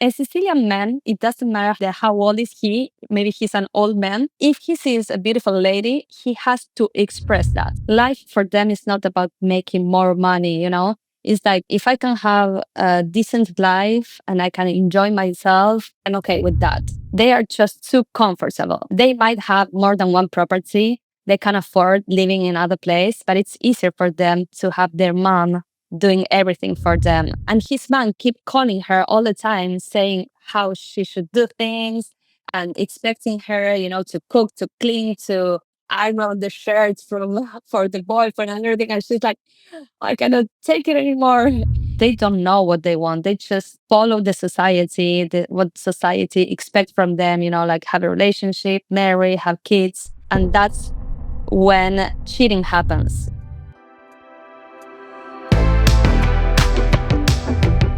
A Sicilian man, it doesn't matter how old is he, maybe he's an old man. If he sees a beautiful lady, he has to express that. Life for them is not about making more money, It's like if I can have a decent life and I can enjoy myself, I'm okay with that. They are just too comfortable. They might have more than one property. They can afford living in another place, but it's easier for them to have their mom doing everything for them. And his man keep calling her all the time, saying how she should do things and expecting her, to cook, to clean, to iron the shirts for the boyfriend and everything. And she's like, I cannot take it anymore. They don't know what they want. They just follow the society, what society expects from them, like have a relationship, marry, have kids. And that's when cheating happens.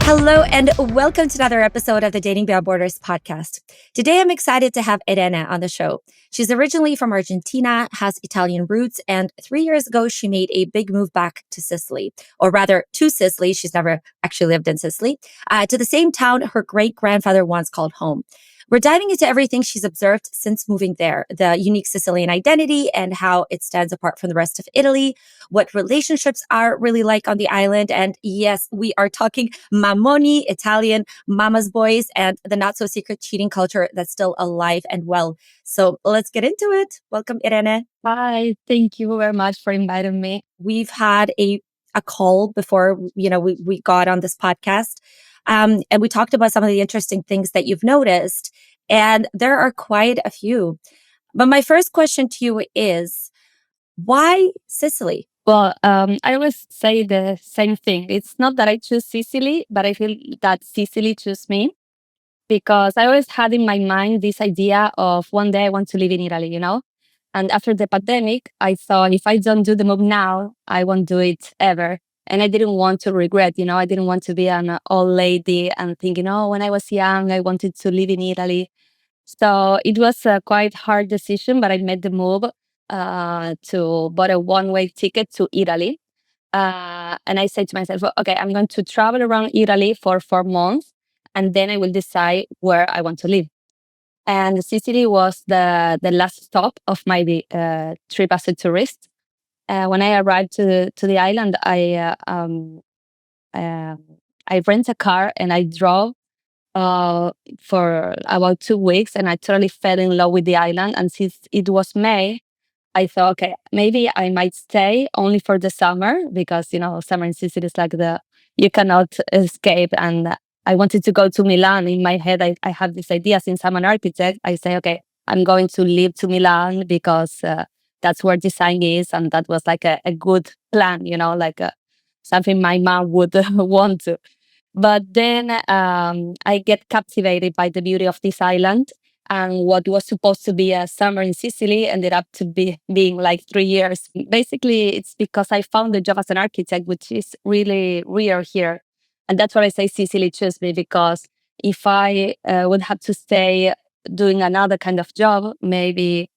Hello and welcome to another episode of the Dating Beyond Borders podcast. Today I'm excited to have Irene on the show. She's originally from Argentina, has Italian roots, and 3 years ago she made a big move back to Sicily, or rather to Sicily. She's never actually lived in Sicily, to the same town her great-grandfather once called home. We're diving into everything she's observed since moving there, the unique Sicilian identity and how it stands apart from the rest of Italy, what relationships are really like on the island. And yes, we are talking mammoni, Italian, mama's boys, and the not so secret cheating culture that's still alive and well. So let's get into it. Welcome, Irene. Hi, thank you very much for inviting me. We've had a call before, we got on this podcast. And we talked about some of the interesting things that you've noticed. And there are quite a few. But my first question to you is, why Sicily? Well, I always say the same thing. It's not that I choose Sicily, but I feel that Sicily chose me because I always had in my mind this idea of one day I want to live in Italy, And after the pandemic, I thought if I don't do the move now, I won't do it ever. And I didn't want to regret, I didn't want to be an old lady and thinking, oh, when I was young, I wanted to live in Italy. So it was a quite hard decision, but I made the move to bought a one-way ticket to Italy. And I said to myself, well, okay, I'm going to travel around Italy for 4 months, and then I will decide where I want to live. And Sicily was the last stop of my trip as a tourist. When I arrived to the island, I rent a car and I drove for about 2 weeks, and I totally fell in love with the island. And since it was May, I thought, okay, maybe I might stay only for the summer because, summer in Sicily is like you cannot escape. And I wanted to go to Milan. In my head, I have this idea since I'm an architect. I say, okay, I'm going to live to Milan because that's where design is. And that was like a good plan, like something my mom would want to. But then I get captivated by the beauty of this island. And what was supposed to be a summer in Sicily ended up to being like 3 years. Basically, it's because I found a job as an architect, which is really rare here. And that's why I say Sicily chose me, because if I would have to stay doing another kind of job,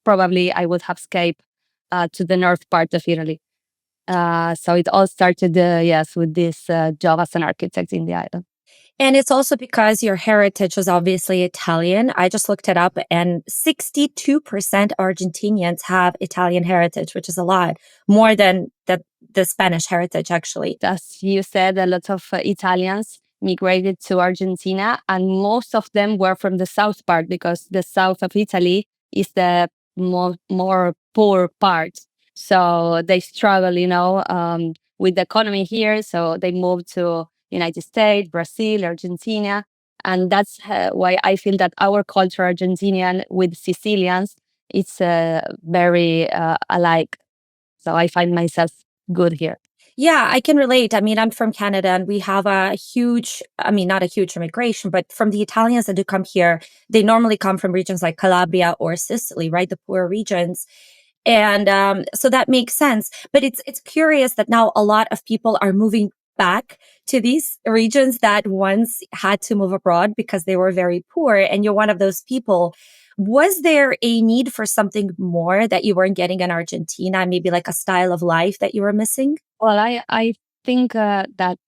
probably I would have escaped to the north part of Italy. So it all started, yes, with this job as an architect in the island. And it's also because your heritage was obviously Italian. I just looked it up, and 62% Argentinians have Italian heritage, which is a lot more than the Spanish heritage, actually. As you said, a lot of Italians migrated to Argentina, and most of them were from the south part, because the south of Italy is the more poor part. So they struggle, with the economy here. So they moved to United States, Brazil, Argentina. And that's why I feel that our culture, Argentinian with Sicilians, it's very alike. So I find myself good here. Yeah, I can relate. I mean, I'm from Canada and we have a huge, not a huge immigration, but from the Italians that do come here, they normally come from regions like Calabria or Sicily, right? The poor regions. And so that makes sense. But it's curious that now a lot of people are moving back to these regions that once had to move abroad because they were very poor. And you're one of those people. Was there a need for something more that you weren't getting in Argentina? Maybe like a style of life that you were missing? Well, I think that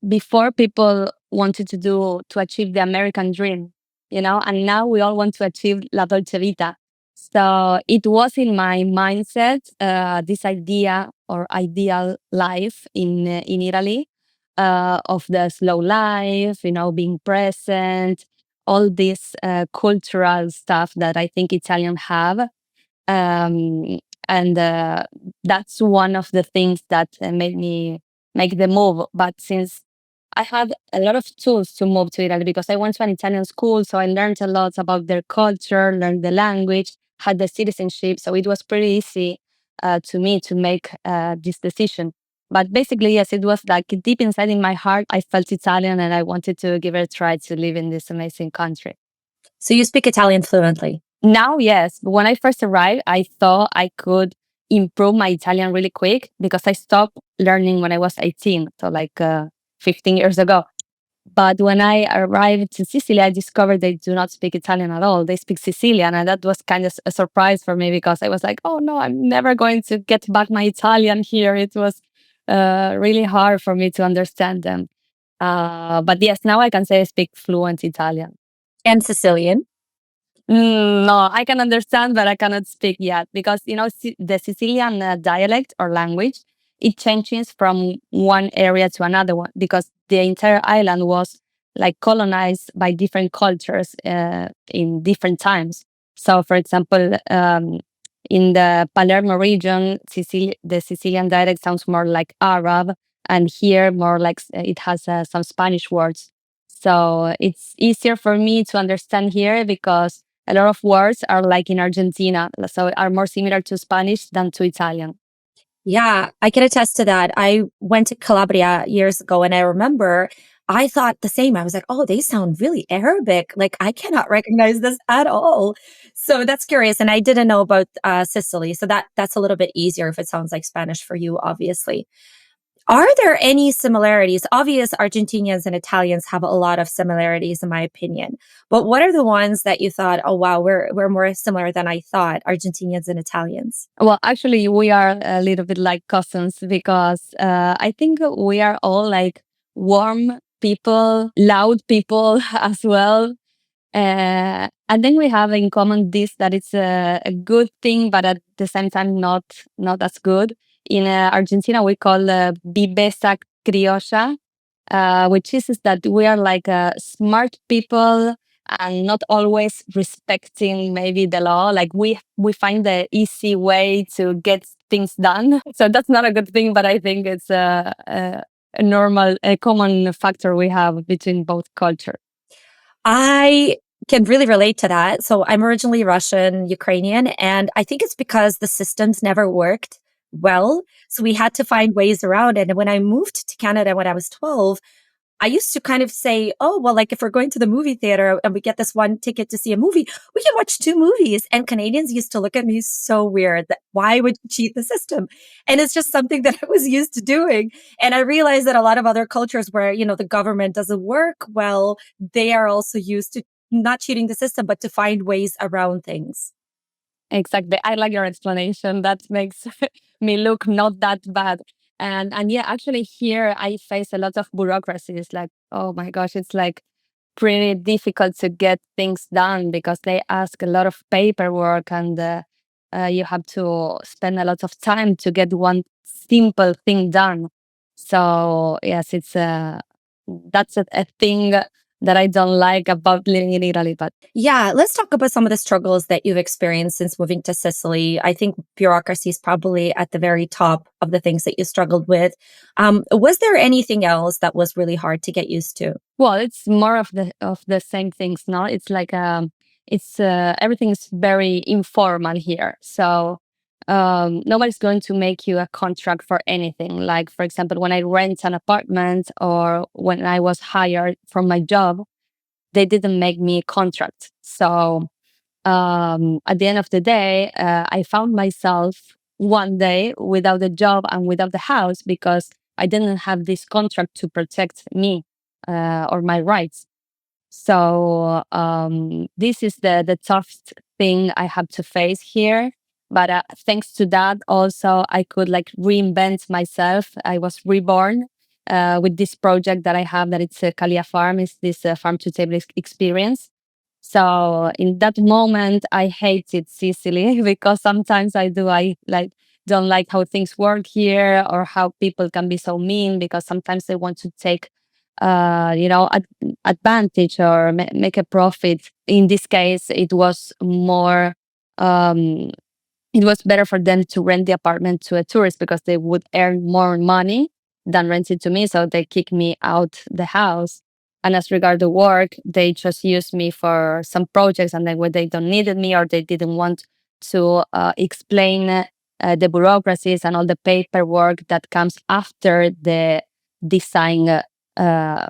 before people wanted to achieve the American dream, and now we all want to achieve La Dolce Vita. So it was in my mindset, this idea or ideal life in Italy, of the slow life, being present, all this cultural stuff that I think Italians have. Um, and that's one of the things that made me make the move. But since I had a lot of tools to move to Italy because I went to an Italian school, so I learned a lot about their culture, learned the language, had the citizenship, so it was pretty easy to me to make this decision. But basically, yes, it was like deep inside in my heart, I felt Italian and I wanted to give it a try to live in this amazing country. So you speak Italian fluently? Now, yes. But when I first arrived, I thought I could improve my Italian really quick because I stopped learning when I was 18, so like 15 years ago. But when I arrived to Sicily, I discovered they do not speak Italian at all. They speak Sicilian. And that was kind of a surprise for me because I was like, oh no, I'm never going to get back my Italian here. It was really hard for me to understand them. But yes, now I can say I speak fluent Italian. And Sicilian? No, I can understand, but I cannot speak yet because the Sicilian dialect or language, it changes from one area to another one because the entire island was like colonized by different cultures in different times. So, for example, in the Palermo region, the Sicilian dialect sounds more like Arab, and here more like it has some Spanish words. So it's easier for me to understand here because a lot of words are like in Argentina, so are more similar to Spanish than to Italian. Yeah, I can attest to that. I went to Calabria years ago and I remember I thought the same. I was like, oh, they sound really Arabic. Like, I cannot recognize this at all. So that's curious. And I didn't know about Sicily. So that's a little bit easier if it sounds like Spanish for you, obviously. Are there any similarities? Obvious Argentinians and Italians have a lot of similarities, in my opinion. But what are the ones that you thought, oh wow, we're more similar than I thought, Argentinians and Italians? Well, actually, we are a little bit like cousins because I think we are all like warm people, loud people as well. And then we have in common this that it's a good thing, but at the same time not as good. In Argentina, we call viveza criolla, which is that we are like smart people and not always respecting maybe the law. Like we find the easy way to get things done. So that's not a good thing, but I think it's a normal, a common factor we have between both cultures. I can really relate to that. So I'm originally Russian, Ukrainian, and I think it's because the systems never worked well. So we had to find ways around it. And when I moved to Canada when I was 12, I used to kind of say, oh, well, like if we're going to the movie theater and we get this one ticket to see a movie, we can watch two movies. And Canadians used to look at me so weird that why would you cheat the system? And it's just something that I was used to doing. And I realized that a lot of other cultures where, the government doesn't work well, they are also used to not cheating the system, but to find ways around things. Exactly. I like your explanation. That makes me look not that bad. And yeah, actually here I face a lot of bureaucracy. It's like, oh my gosh, it's like pretty difficult to get things done because they ask a lot of paperwork and you have to spend a lot of time to get one simple thing done. So yes, it's that's a thing that I don't like about living in Italy. But Yeah, let's talk about some of the struggles that you've experienced since moving to Sicily. I think bureaucracy is probably at the very top of the things that you struggled with. Was there anything else that was really hard to get used to? well, it's more of the same things. No, it's like it's everything's very informal here. So nobody's going to make you a contract for anything. Like for example, when I rent an apartment or when I was hired for my job, they didn't make me a contract. So at the end of the day, I found myself one day without a job and without the house because I didn't have this contract to protect me or my rights. So this is the toughest thing I have to face here. But thanks to that, also I could like reinvent myself. I was reborn with this project that I have, that it's a Calia Farm, is this farm to table experience. So in that moment, I hated Sicily because sometimes I like don't like how things work here, or how people can be so mean, because sometimes they want to take advantage or make a profit. In this case, it was more um, it was better for them to rent the apartment to a tourist, because they would earn more money than rent it to me. So they kick me out the house. And as regard the work, they just used me for some projects, and then when they don't needed me, or they didn't want to explain the bureaucracies and all the paperwork that comes after the design. Uh,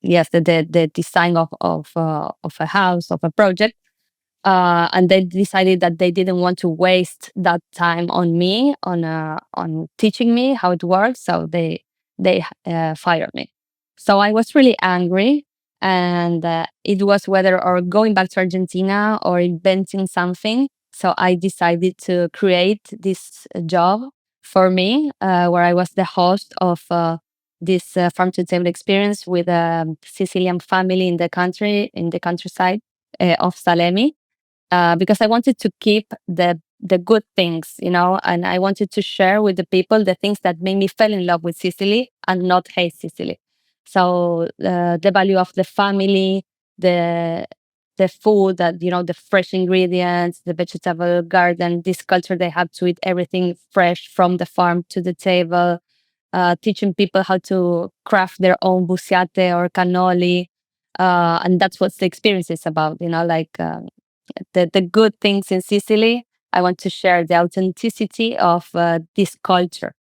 yes, the design of a house, of a project, and they decided that they didn't want to waste that time on me, on teaching me how it works. So they fired me. So I was really angry, and it was whether or going back to Argentina or inventing something. So I decided to create this job for me, where I was the host of this farm to table experience with a Sicilian family in the countryside of Salemi, because I wanted to keep the good things, and I wanted to share with the people the things that made me fall in love with Sicily and not hate Sicily. So the value of the family, the the food, that the fresh ingredients, the vegetable garden, this culture they have to eat everything fresh from the farm to the table, teaching people how to craft their own busiate or cannoli, and that's what the experience is about. The good things in Sicily. I want to share the authenticity of this culture.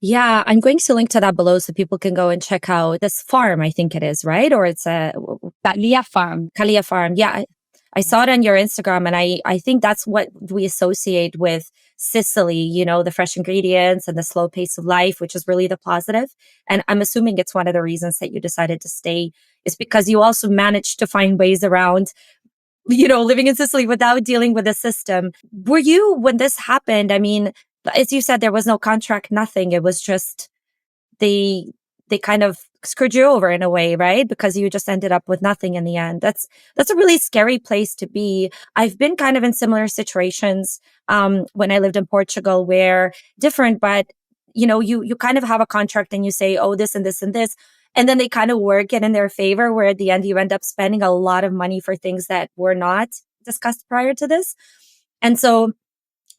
Yeah, I'm going to link to that below so people can go and check out this farm, I think it is, right? Or it's a Calia Farm. Calia Farm. Yeah, I saw it on your Instagram, and I think that's what we associate with Sicily, the fresh ingredients and the slow pace of life, which is really the positive. And I'm assuming it's one of the reasons that you decided to stay is because you also managed to find ways around, living in Sicily without dealing with the system. Were you, when this happened, I mean, as you said, there was no contract, nothing. It was just they they kind of screwed you over in a way, right? Because you just ended up with nothing in the end. That's a really scary place to be. I've been kind of in similar situations when I lived in Portugal, where different, but you kind of have a contract and you say, oh, this and this and this. And then they kind of work it in their favor, where at the end you end up spending a lot of money for things that were not discussed prior to this. And so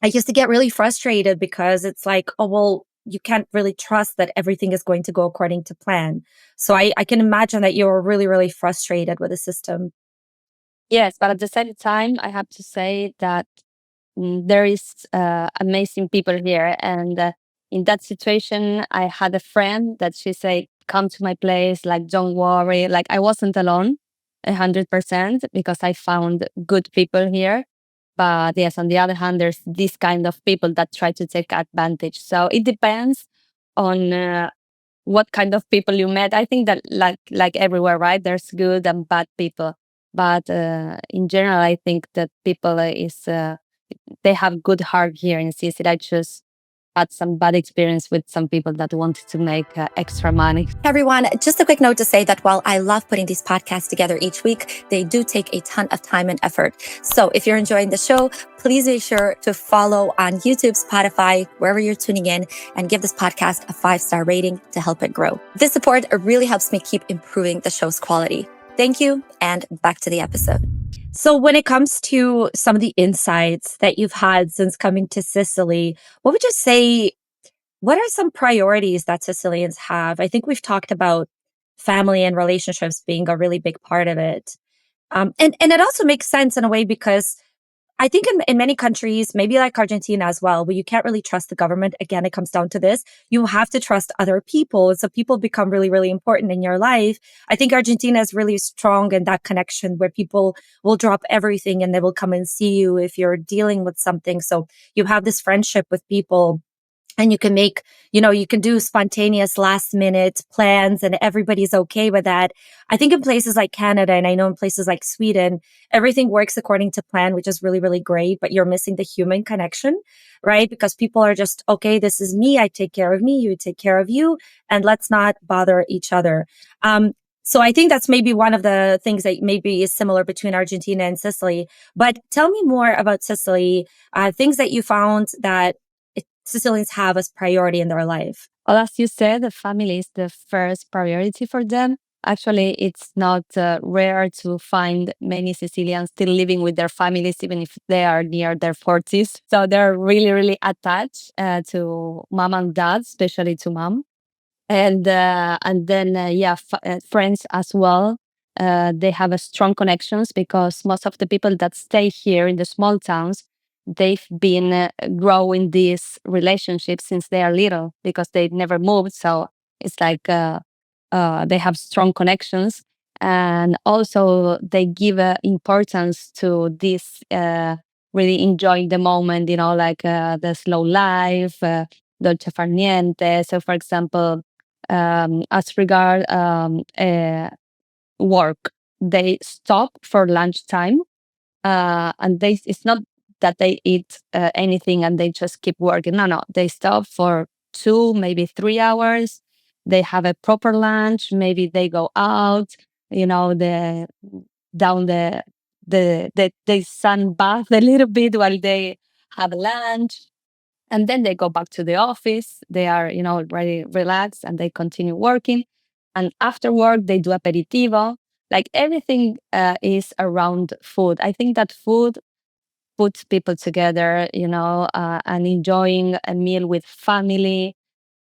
I used to get really frustrated because it's like, oh, well, you can't really trust that everything is going to go according to plan. So I can imagine that you're really, really frustrated with the system. Yes, but at the same time, I have to say that there is amazing people here, and in that situation, I had a friend that she said, "Come to my place. Like, don't worry. Like, I wasn't alone, 100%, because I found good people here." But yes, on the other hand, there's this kind of people that try to take advantage. So it depends on what kind of people you met. I think that like everywhere, right? There's good and bad people, but in general, I think that people is they have good heart here in Sicily. I just had some bad experience with some people that wanted to make extra money. Everyone, just a quick note to say that while I love putting these podcasts together each week, they do take a ton of time and effort. So if you're enjoying the show, please be sure to follow on YouTube, Spotify, wherever you're tuning in, and give this podcast a 5-star rating to help it grow. This support really helps me keep improving the show's quality. Thank you, and back to the episode. So when it comes to some of the insights that you've had since coming to Sicily, what would you say, what are some priorities that Sicilians have? I think we've talked about family and relationships being a really big part of it. And it also makes sense in a way because I think in many countries, maybe like Argentina as well, where you can't really trust the government. Again, it comes down to this. You have to trust other people. So people become really, really important in your life. I think Argentina is really strong in that connection where people will drop everything and they will come and see you if you're dealing with something. So you have this friendship with people and you can make, you can do spontaneous last minute plans and everybody's okay with that. I think in places like Canada, and I know in places like Sweden, everything works according to plan, which is really, really great, but you're missing the human connection, right? Because people are just, okay, this is me, I take care of me, you take care of you, and let's not bother each other. um, so I think that's maybe one of the things that maybe is similar between Argentina and Sicily. But tell me more about Sicily, things that you found that Sicilians have as priority in their life. Well, as you said, the family is the first priority for them. Actually, it's not rare to find many Sicilians still living with their families, even if they are near their 40s. So they're really, really attached to mom and dad, especially to mom. And then yeah, friends as well. They have a strong connections because most of the people that stay here in the small towns, they've been growing these relationships since they are little because they never moved. So it's like they have strong connections, and also they give importance to this, really enjoying the moment, like the slow life, dolce far niente. So for example, as regard work, they stop for lunchtime, and it's not that they eat anything and they just keep working. No, no, they stop for 2, maybe 3 hours. They have a proper lunch. Maybe they go out. The down they sun bath a little bit while they have lunch, and then they go back to the office. They are already relaxed and they continue working, and after work they do aperitivo. Like everything is around food. I think that food puts people together, and enjoying a meal with family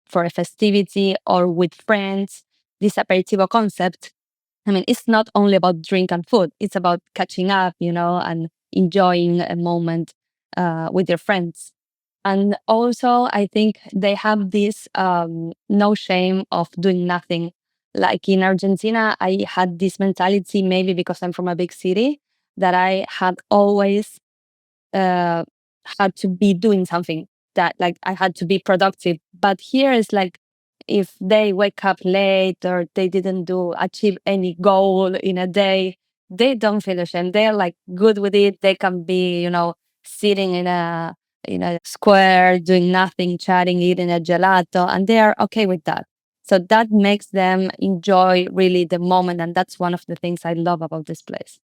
for a festivity or with friends. This aperitivo concept, I mean, it's not only about drink and food, it's about catching up, and enjoying a moment with your friends. And also, I think they have this no shame of doing nothing. Like in Argentina, I had this mentality, maybe because I'm from a big city, that I had always uh, had to be doing something, that like I had to be productive. But here is like, if they wake up late or they didn't do achieve any goal in a day, they don't feel ashamed. They're like good with it. They can be, sitting in a square, doing nothing, chatting, eating a gelato, and they are okay with that. So that makes them enjoy really the moment, and that's one of the things I love about this place.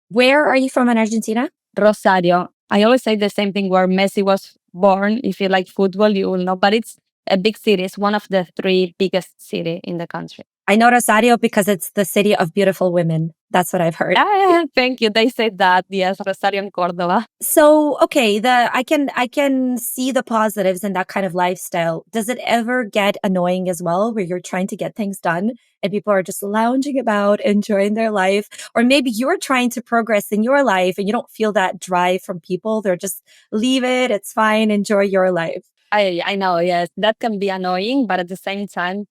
Where are you from in Argentina? Rosario. I always say the same thing, where Messi was born. If you like football, you will know. But it's a big city. It's one of the three biggest city in the country. I know Rosario because it's the city of beautiful women. That's what I've heard. Ah, thank you. They say that. Yes, Rosario and Córdoba. So, okay, I can see the positives in that kind of lifestyle. Does it ever get annoying as well, where you're trying to get things done and people are just lounging about, enjoying their life? Or maybe you're trying to progress in your life and you don't feel that drive from people. They're just leave it, it's fine, enjoy your life. I know. Yes, that can be annoying, but at the same time,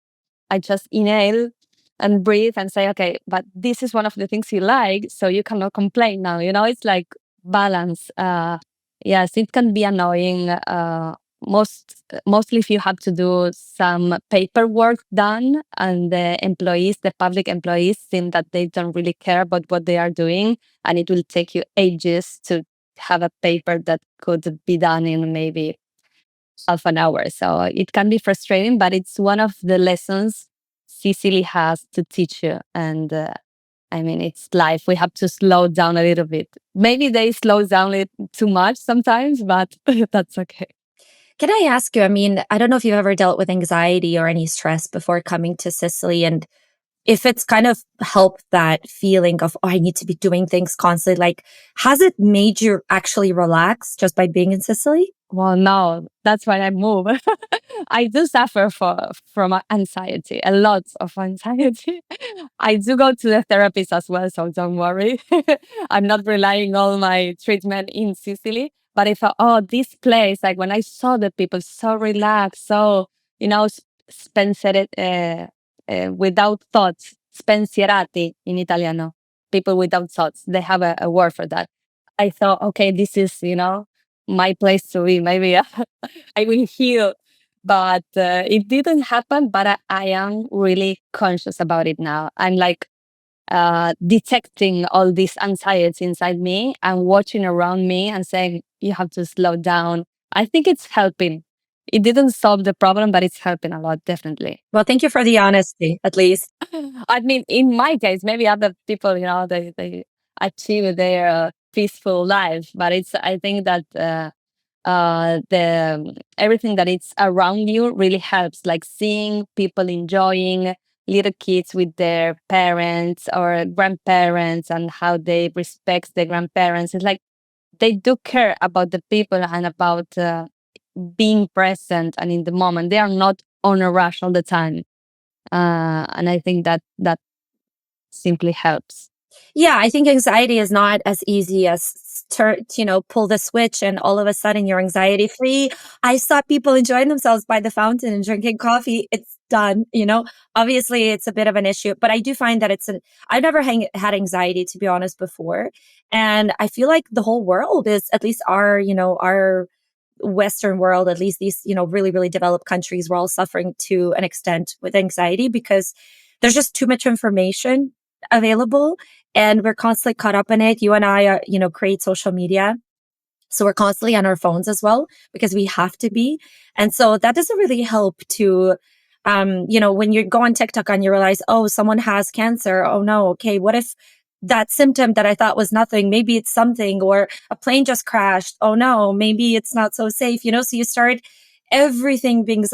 I just inhale and breathe and say, okay, but this is one of the things you like, so you cannot complain now. It's like balance. Yes, it can be annoying. Mostly if you have to do some paperwork done, and the public employees, seem that they don't really care about what they are doing, and it will take you ages to have a paper that could be done in maybe half an hour. So it can be frustrating, but it's one of the lessons Sicily has to teach you. And I mean, it's life. We have to slow down a little bit. Maybe they slow down it too much sometimes, but that's okay. Can I ask you? I mean, I don't know if you've ever dealt with anxiety or any stress before coming to Sicily, and if it's kind of helped that feeling of, oh, I need to be doing things constantly, like, has it made you actually relax just by being in Sicily? Well, no, that's why I move. I do suffer from anxiety, a lot of anxiety. I do go to the therapist as well, so don't worry. I'm not relying all my treatment in Sicily. But if this place, like when I saw the people so relaxed, so spensere, without thoughts, spensierati in Italiano, people without thoughts. They have a word for that. I thought, okay, this is my place to be. Maybe I will heal but it didn't happen. But I am really conscious about it now. I'm like detecting all this anxiety inside me and watching around me and saying, you have to slow down. I think it's helping. It didn't solve the problem, but it's helping a lot, definitely. Well, thank you for the honesty, at least. I mean, in my case, maybe other people, they achieve their peaceful life, but I think that the everything that is around you really helps, like seeing people enjoying little kids with their parents or grandparents and how they respect their grandparents. It's like they do care about the people and about being present and in the moment. They are not on a rush all the time, and I think that that simply helps. Yeah, I think anxiety is not as easy as pull the switch and all of a sudden you're anxiety free. I saw people enjoying themselves by the fountain and drinking coffee. It's done. Obviously, it's a bit of an issue, but I do find that I've never had anxiety, to be honest, before. And I feel like the whole world is, at least our Western world, at least these really, really developed countries, we're all suffering to an extent with anxiety because there's just too much information available and we're constantly caught up in it. You and I create social media. So we're constantly on our phones as well because we have to be. And so that doesn't really help to, when you go on TikTok and you realize, oh, someone has cancer. Oh no. Okay. What if that symptom that I thought was nothing, maybe it's something, or a plane just crashed. Oh no, maybe it's not so safe. So you start,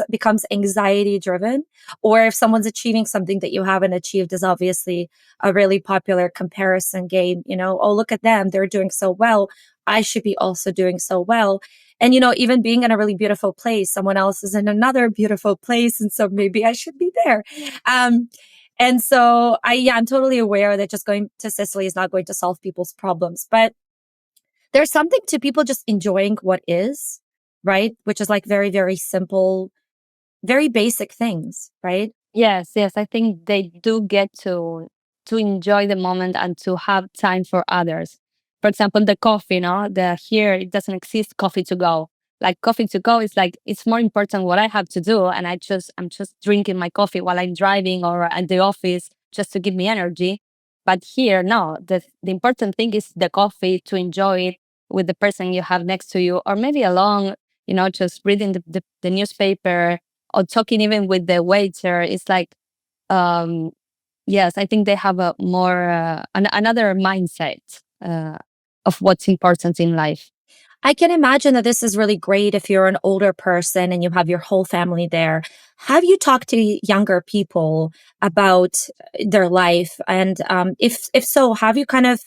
becomes anxiety driven. Or if someone's achieving something that you haven't achieved is obviously a really popular comparison game. Oh, look at them. They're doing so well. I should be also doing so well. And even being in a really beautiful place, someone else is in another beautiful place. And so maybe I should be there. Um, and so I'm totally aware that just going to Sicily is not going to solve people's problems, but there's something to people just enjoying what is, right? Which is like very, very simple, very basic things, right? Yes, yes, I think they do get to enjoy the moment and to have time for others. For example, the coffee, no, the here it doesn't exist coffee to go. Like coffee to go is like it's more important what I have to do, and I'm just drinking my coffee while I'm driving or at the office just to give me energy. But here, no, the important thing is the coffee to enjoy it with the person you have next to you, or maybe along, just reading the newspaper or talking even with the waiter. It's like um yes, I think they have a more another mindset of what's important in life. I can imagine that this is really great if you're an older person and you have your whole family there. Have you talked to younger people about their life? And if so, have you kind of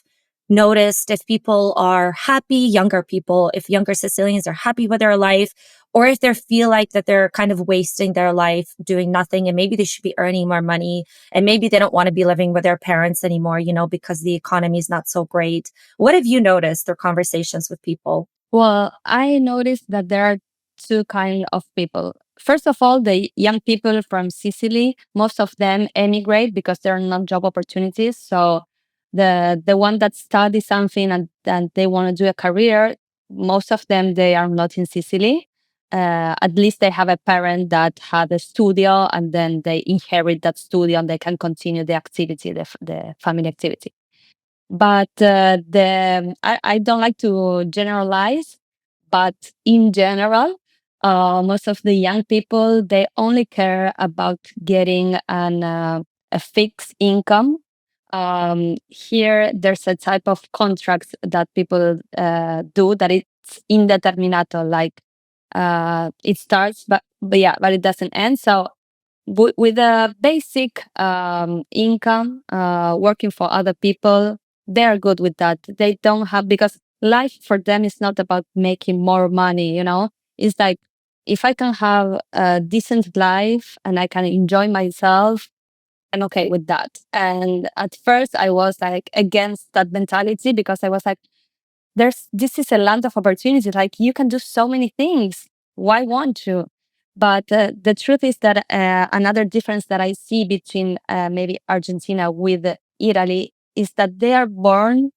noticed if people are happy, younger people, if younger Sicilians are happy with their life, or if they feel like that they're kind of wasting their life doing nothing and maybe they should be earning more money and maybe they don't want to be living with their parents anymore, because the economy is not so great. What have you noticed through conversations with people? Well, I noticed that there are two kind of people. First of all, the young people from Sicily, most of them emigrate because there are not job opportunities. So the one that study something and they want to do a career, most of them they are not in Sicily. At least they have a parent that had a studio and then they inherit that studio and they can continue the activity, the family activity. But I don't like to generalize, but in general, most of the young people they only care about getting a fixed income. Here, there's a type of contracts that people do that it's indeterminato, like it starts, but yeah, but it doesn't end. So with a basic income, working for other people, they're good with that. They don't have, because life for them is not about making more money. It's like if I can have a decent life and I can enjoy myself, I'm okay with that. And at first, I was like against that mentality because I was like, this is a land of opportunity. Like you can do so many things. Why won't you? But the truth is that another difference that I see between maybe Argentina with Italy is that they are born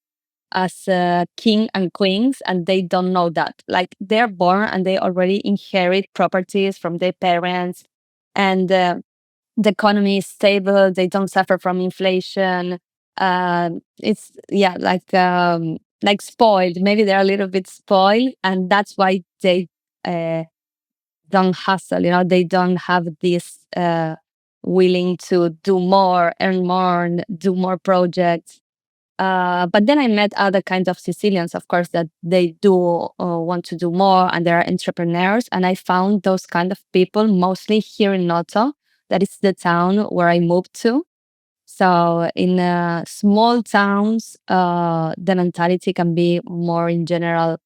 as king and queens, and they don't know that. Like they're born and they already inherit properties from their parents, and the economy is stable. They don't suffer from inflation. It's yeah, like spoiled. Maybe they're a little bit spoiled, and that's why they uh, don't hustle. They don't have this willing to do more, earn more, and do more projects. But then I met other kinds of Sicilians, of course, that they do want to do more and they're entrepreneurs. And I found those kind of people mostly here in Noto. That is the town where I moved to. So in small towns, the mentality can be more in general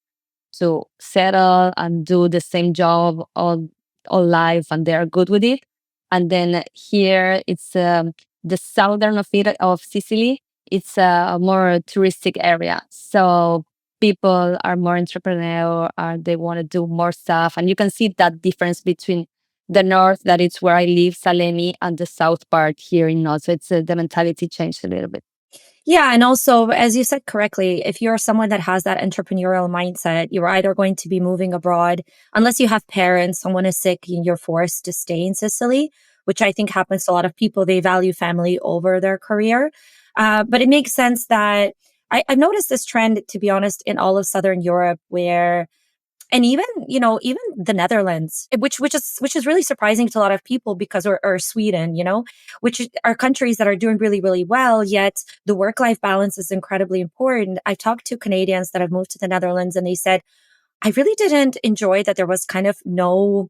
to settle and do the same job all life, and they are good with it. And then here it's the southern of Sicily. It's a more touristic area, so people are more entrepreneurial, and they want to do more stuff. And you can see that difference between the north, that it's where I live, Salemi, and the south part here in North. So it's the mentality changed a little bit. Yeah, and also, as you said correctly, if you're someone that has that entrepreneurial mindset, you're either going to be moving abroad, unless you have parents, someone is sick, and you're forced to stay in Sicily, which I think happens to a lot of people. They value family over their career. But it makes sense that I've noticed this trend, to be honest, in all of Southern Europe, where and even even the Netherlands, which is really surprising to a lot of people because or Sweden, are countries that are doing really really well, yet the work life balance is incredibly important. I talked to Canadians that have moved to the Netherlands, and they said, I really didn't enjoy that there was kind of no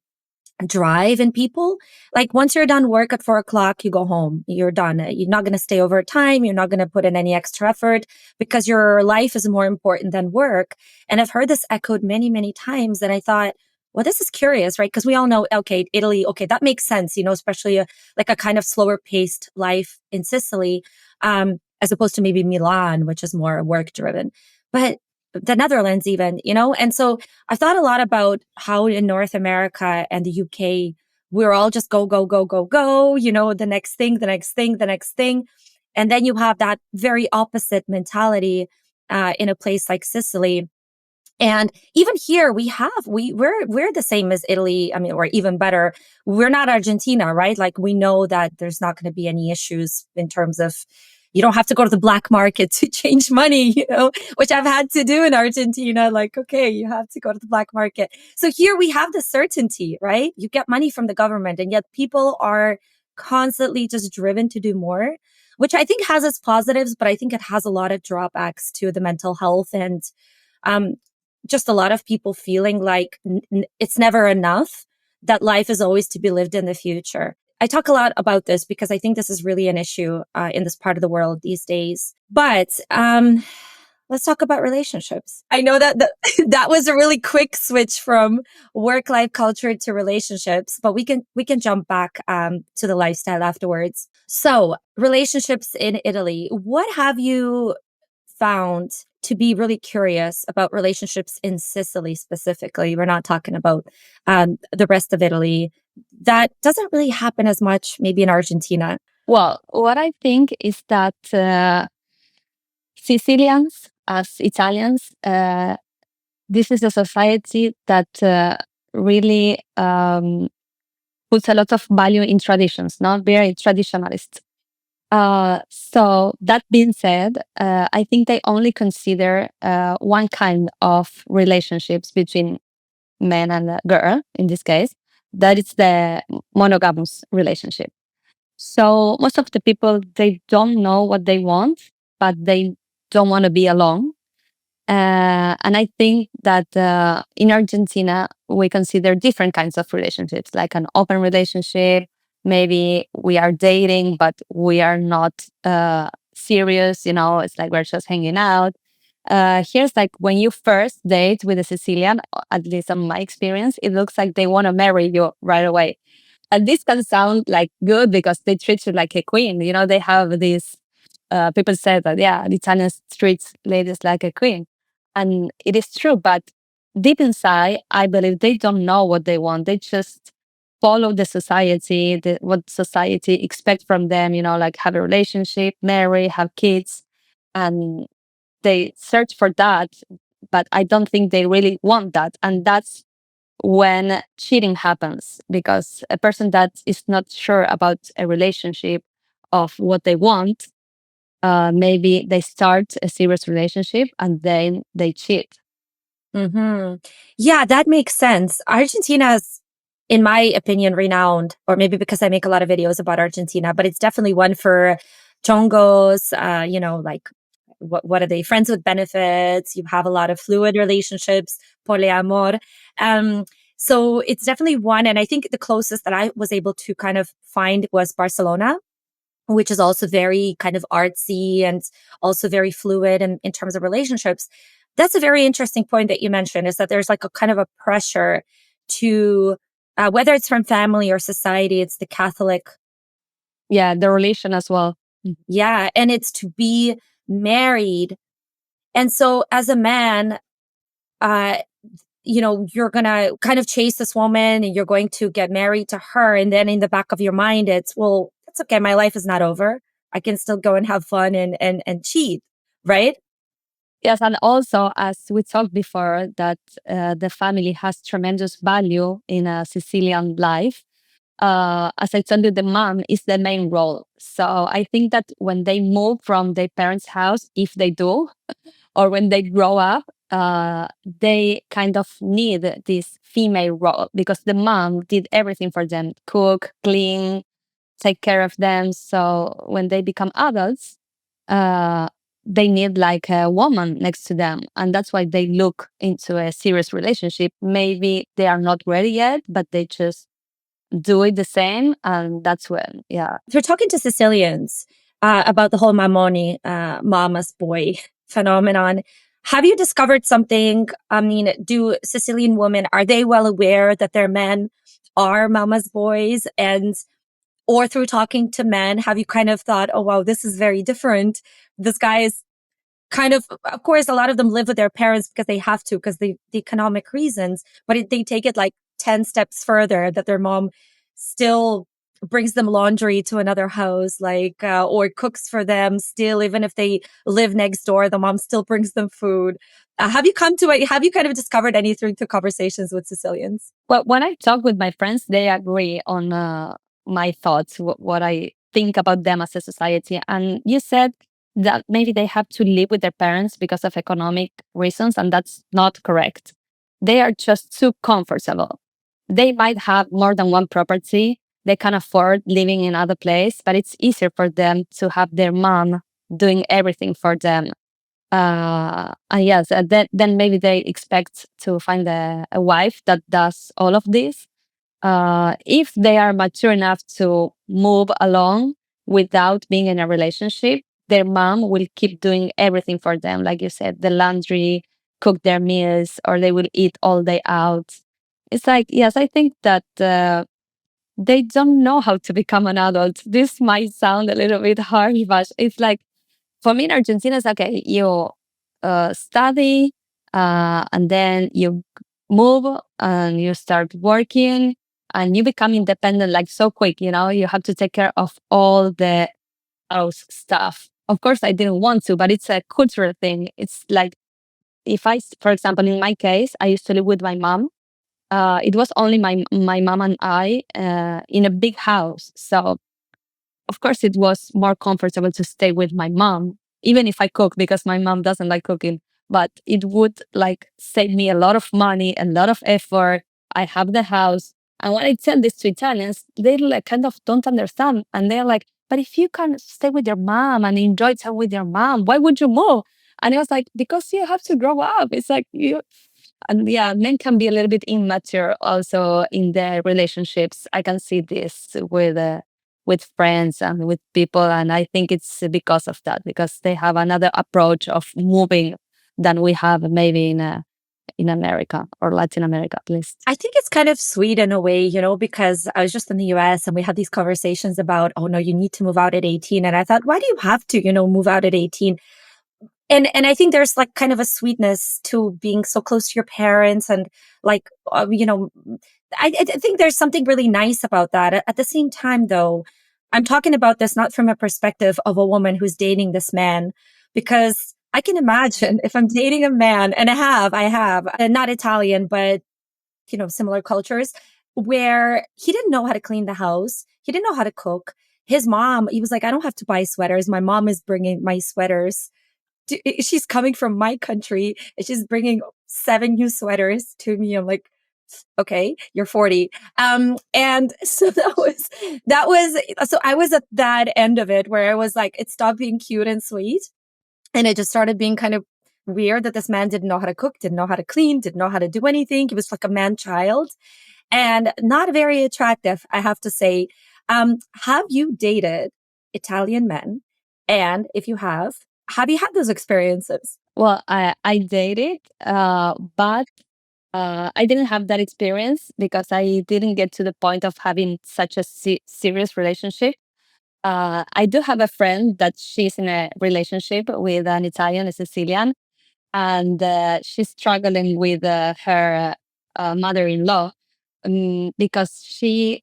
drive in people. Like once you're done work at 4 o'clock, you go home. You're done. You're not going to stay over time. You're not going to put in any extra effort because your life is more important than work. And I've heard this echoed many, many times. And I thought, well, this is curious, right? Because we all know, okay, Italy, okay, that makes sense, especially like a kind of slower paced life in Sicily, as opposed to maybe Milan, which is more work driven. But the Netherlands, even, and so I thought a lot about how in North America and the UK, we're all just go, go, go, go, go, the next thing, the next thing, the next thing. And then you have that very opposite mentality in a place like Sicily. And even here we're the same as Italy. I mean, or even better, we're not Argentina, right? Like we know that there's not going to be any issues in terms of you don't have to go to the black market to change money, which I've had to do in Argentina. Like, okay, you have to go to the black market. So here we have the certainty, right? You get money from the government, and yet people are constantly just driven to do more, which I think has its positives, but I think it has a lot of drawbacks to the mental health and um, just a lot of people feeling like it's never enough, that life is always to be lived in the future. I talk a lot about this because I think this is really an issue in this part of the world these days. But let's talk about relationships. I know that that was a really quick switch from work life culture to relationships, but we can jump back to the lifestyle afterwards. So relationships in Italy. What have you found to be really curious about relationships in Sicily specifically? We're not talking about the rest of Italy. That doesn't really happen as much, maybe in Argentina. Well, what I think is that Sicilians, as Italians, this is a society that really puts a lot of value in traditions, not very traditionalist. So that being said, I think they only consider one kind of relationships between man and a girl, in this case, that is the monogamous relationship. So most of the people, they don't know what they want, but they don't want to be alone. And I think that in Argentina, we consider different kinds of relationships, like an open relationship. Maybe we are dating, but we are not serious. It's like we're just hanging out. Here's like when you first date with a Sicilian, at least on my experience, it looks like they want to marry you right away. And this can sound like good because they treat you like a queen. They have this, people say that, yeah, the Italians treats ladies like a queen. And it is true. But deep inside, I believe they don't know what they want. They just follow the society, what society expects from them, like have a relationship, marry, have kids. And they search for that, but I don't think they really want that. And that's when cheating happens, because a person that is not sure about a relationship of what they want, maybe they start a serious relationship and then they cheat. Hmm. Yeah, that makes sense. Argentina's, in my opinion, renowned, or maybe because I make a lot of videos about Argentina, but it's definitely one for chongos, like what are they? Friends with benefits. You have a lot of fluid relationships, poliamor. Um, so it's definitely one. And I think the closest that I was able to kind of find was Barcelona, which is also very kind of artsy and also very fluid in terms of relationships. That's a very interesting point that you mentioned, is that there's like a kind of a pressure to, whether it's from family or society, it's the Catholic. Yeah, the relation as well. Yeah. And it's to be married. And so as a man, uh, you're going to kind of chase this woman and you're going to get married to her. And then in the back of your mind, it's, well, it's okay. My life is not over. I can still go and have fun and cheat. Right. Yes, and also, as we talked before, that the family has tremendous value in a Sicilian life. As I told you, the mom is the main role. So I think that when they move from their parents' house, if they do, or when they grow up, they kind of need this female role, because the mom did everything for them: cook, clean, take care of them. So when they become adults, uh, they need like a woman next to them. And that's why they look into a serious relationship. Maybe they are not ready yet, but they just do it the same. And that's when, yeah. If you're talking to Sicilians about the whole mammoni, mama's boy phenomenon, have you discovered something? I mean, do Sicilian women, are they well aware that their men are mama's boys? And or through talking to men, have you kind of thought, oh, wow, this is very different. This guy is kind of course, a lot of them live with their parents because they have to, because the economic reasons, but they take it like 10 steps further, that their mom still brings them laundry to another house, like, or cooks for them still, even if they live next door, the mom still brings them food. Have you come to it? Have you kind of discovered anything through conversations with Sicilians? Well, when I talk with my friends, they agree on my thoughts, what I think about them as a society. And you said that maybe they have to live with their parents because of economic reasons, and that's not correct. They are just too comfortable. They might have more than one property. They can afford living in other place, but it's easier for them to have their mom doing everything for them. And yes, then maybe they expect to find a wife that does all of this. If they are mature enough to move along without being in a relationship, their mom will keep doing everything for them. Like you said, the laundry, cook their meals, or they will eat all day out. It's like, yes, I think that they don't know how to become an adult. This might sound a little bit harsh, but it's like, for me in Argentina, it's okay. You study, and then you move and you start working and you become independent like so quick. You have to take care of all the house stuff. Of course, I didn't want to, but it's a cultural thing. It's like, if for example, in my case, I used to live with my mom. It was only my mom and I in a big house. So of course, it was more comfortable to stay with my mom, even if I cook, because my mom doesn't like cooking. But it would like save me a lot of money, a lot of effort. I have the house. And when I tell this to Italians, they like kind of don't understand. And they're like, but if you can stay with your mom and enjoy time with your mom, why would you move? And I was like, because you have to grow up. It's like you, and yeah, men can be a little bit immature also in their relationships. I can see this with friends and with people, and I think it's because of that, because they have another approach of moving than we have maybe in America or Latin America at least. I think it's kind of sweet in a way, because I was just in the US and we had these conversations about, oh no, you need to move out at 18. And I thought, why do you have to, move out at 18? And I think there's like kind of a sweetness to being so close to your parents, and like, I think there's something really nice about that. At the same time, though, I'm talking about this not from a perspective of a woman who's dating this man, because I can imagine if I'm dating a man, and I have, not Italian, but similar cultures, where he didn't know how to clean the house. He didn't know how to cook. His mom, he was like, I don't have to buy sweaters. My mom is bringing my sweaters. She's coming from my country and she's bringing 7 new sweaters to me. I'm like, okay, you're 40. And so so I was at that end of it where I was like, it stopped being cute and sweet. And it just started being kind of weird that this man didn't know how to cook, didn't know how to clean, didn't know how to do anything. He was like a man child and not very attractive, I have to say. Have you dated Italian men? And if you have you had those experiences? Well, I dated, but I didn't have that experience because I didn't get to the point of having such a serious relationship. I do have a friend that she's in a relationship with an Italian, a Sicilian, and she's struggling with her mother-in-law, because she